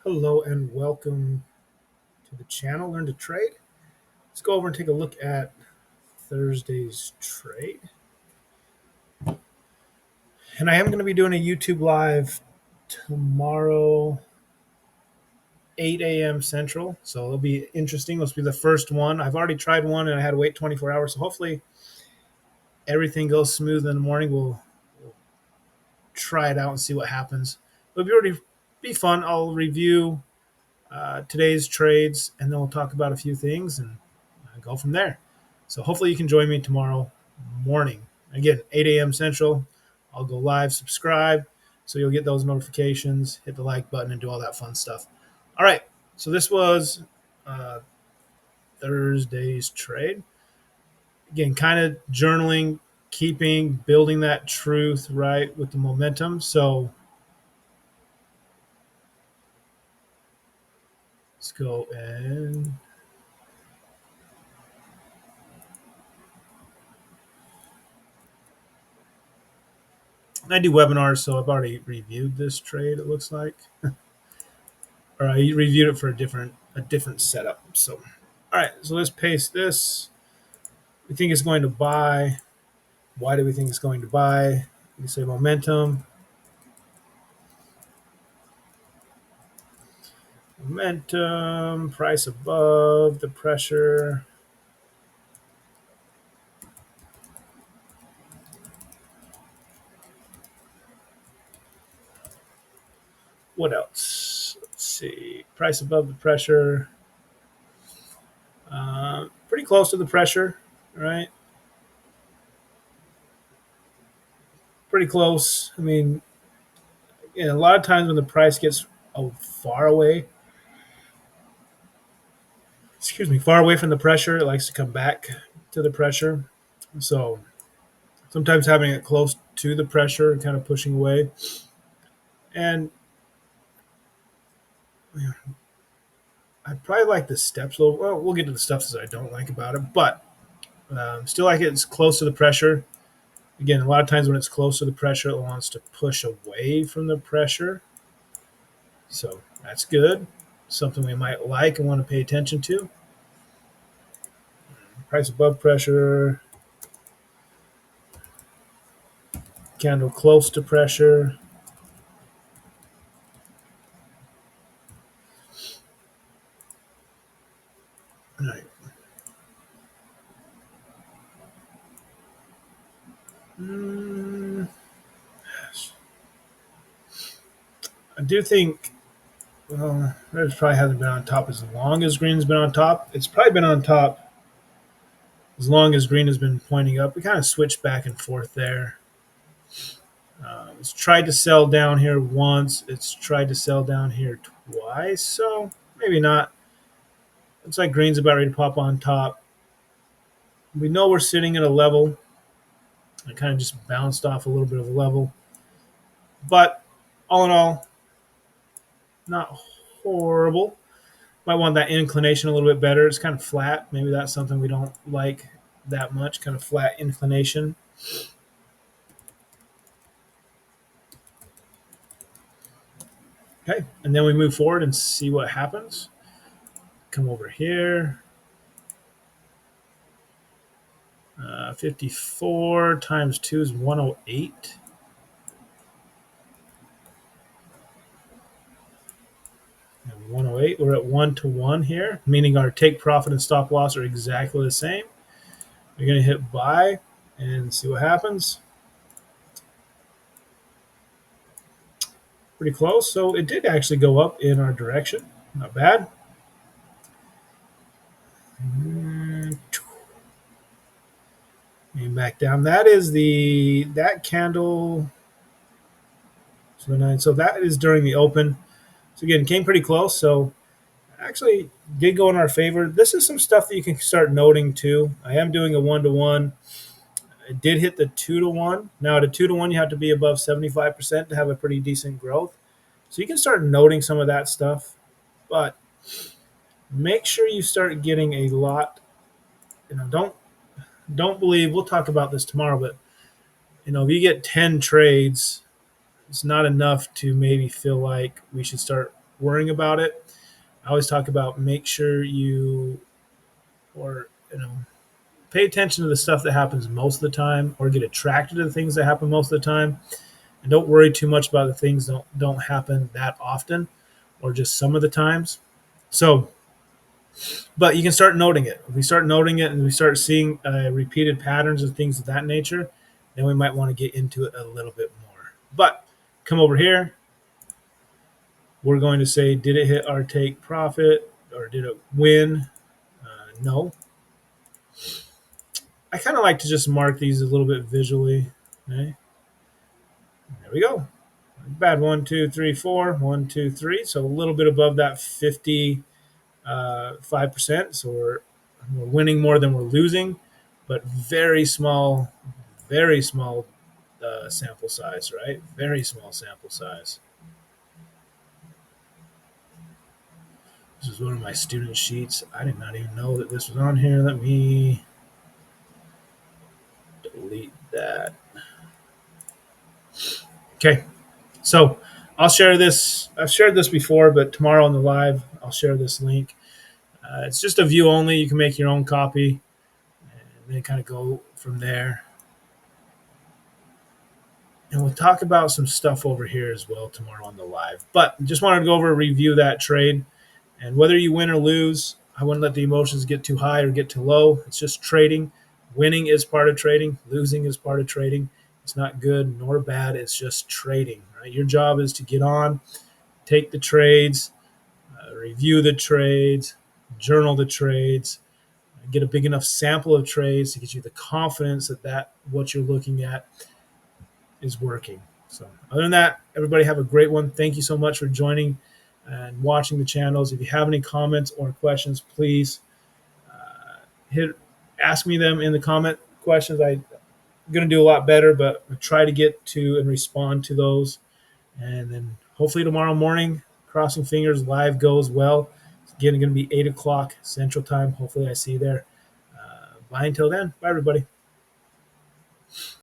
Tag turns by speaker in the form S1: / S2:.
S1: Hello and welcome to the channel, Learn to Trade. Let's go over and take a look at Thursday's trade. And I am going to be doing a YouTube live tomorrow, 8 a.m. Central. So it'll be interesting. This will be the first one. I've already tried one and I had to wait 24 hours. So hopefully everything goes smooth in the morning. We'll try it out and see what happens. It'll be fun. I'll review today's trades and then we'll talk about a few things and go from there. So hopefully you can join me tomorrow morning. Again, 8 a.m. Central. I'll go live, subscribe, so you'll get those notifications, hit the like button, and do all that fun stuff. All right, so this was uh, Thursday's trade. Again, kind of journaling, building that truth, right, with the momentum. So let's go and I do webinars, so I've already reviewed this trade, it looks like. Or I reviewed it for a different setup. So all right, so let's paste this. We think it's going to buy. Why do we think it's going to buy? We say momentum. Momentum, price above the pressure. What else? Let's see. Price above the pressure. Pretty close to the pressure, right? Pretty close. I mean, a lot of times when the price gets far away, far away from the pressure, it likes to come back to the pressure. So sometimes having it close to the pressure and kind of pushing away. And I probably like the steps a little. Well, we'll get to the stuff that I don't like about it, but still like it's close to the pressure. Again, a lot of times when it's close to the pressure, it wants to push away from the pressure. So that's good. Something we might like and want to pay attention to. Price above pressure. Candle close to pressure. All right. I do think, well, it probably hasn't been on top as long as green's been on top. It's probably been on top as long as green has been pointing up. We kind of switched back and forth there. It's tried to sell down here once. It's tried to sell down here twice. So maybe not. Looks like green's about ready to pop on top. We know we're sitting at a level. It kind of just bounced off a little bit of a level. But all in all, not horrible. Might want that inclination a little bit better. It's kind of flat. Maybe that's something we don't like that much, kind of flat inclination. Okay, and then we move forward and see what happens. Come over here. 54 times 2 is 108. And 108, we're at 1-to-1 here, meaning our take profit and stop loss are exactly the same. We're going to hit buy and see what happens. Pretty close. So it did actually go up in our direction. Not bad. And back down. That is that candle. So that is during the open. So again, came pretty close. So actually did go in our favor. This is some stuff that you can start noting too. I am doing a 1-to-1. It did hit the 2-to-1. Now at a 2-to-1, you have to be above 75% to have a pretty decent growth. So you can start noting some of that stuff, but make sure you start getting a lot. Don't believe, we'll talk about this tomorrow, but if you get 10 trades, it's not enough to maybe feel like we should start worrying about it. I always talk about make sure you, or pay attention to the stuff that happens most of the time, or get attracted to the things that happen most of the time, and don't worry too much about the things that don't happen that often, or just some of the times. So, but you can start noting it. If we start noting it and we start seeing repeated patterns and things of that nature, then we might want to get into it a little bit more. But come over here. We're going to say, did it hit our take profit or did it win? No. I kind of like to just mark these a little bit visually. Okay. There we go. Bad 1, 2, 3, 4. 1, 2, 3. So a little bit above that 55%. So we're winning more than we're losing, but very small sample size, right? Very small sample size. This is one of my student sheets. I did not even know that this was on here. Let me delete that. Okay, so I'll share this. I've shared this before, but tomorrow on the live, I'll share this link. It's just a view only. You can make your own copy and then kind of go from there. And we'll talk about some stuff over here as well tomorrow on the live. But just wanted to go over and review that trade. And whether you win or lose, I wouldn't let the emotions get too high or get too low. It's just trading. Winning is part of trading. Losing is part of trading. It's not good nor bad. It's just trading. Right? Your job is to get on, take the trades, review the trades, journal the trades, get a big enough sample of trades to get you the confidence that what you're looking at is working. So other than that, everybody have a great one. Thank you so much for joining and watching the channels. If you have any comments or questions, please hit ask me them in the comment questions. I'm going to do a lot better, but I try to get to and respond to those. And then hopefully tomorrow morning, crossing fingers, live goes well. It's again going to be 8 o'clock Central Time. Hopefully I see you there. Bye until then. Bye, everybody.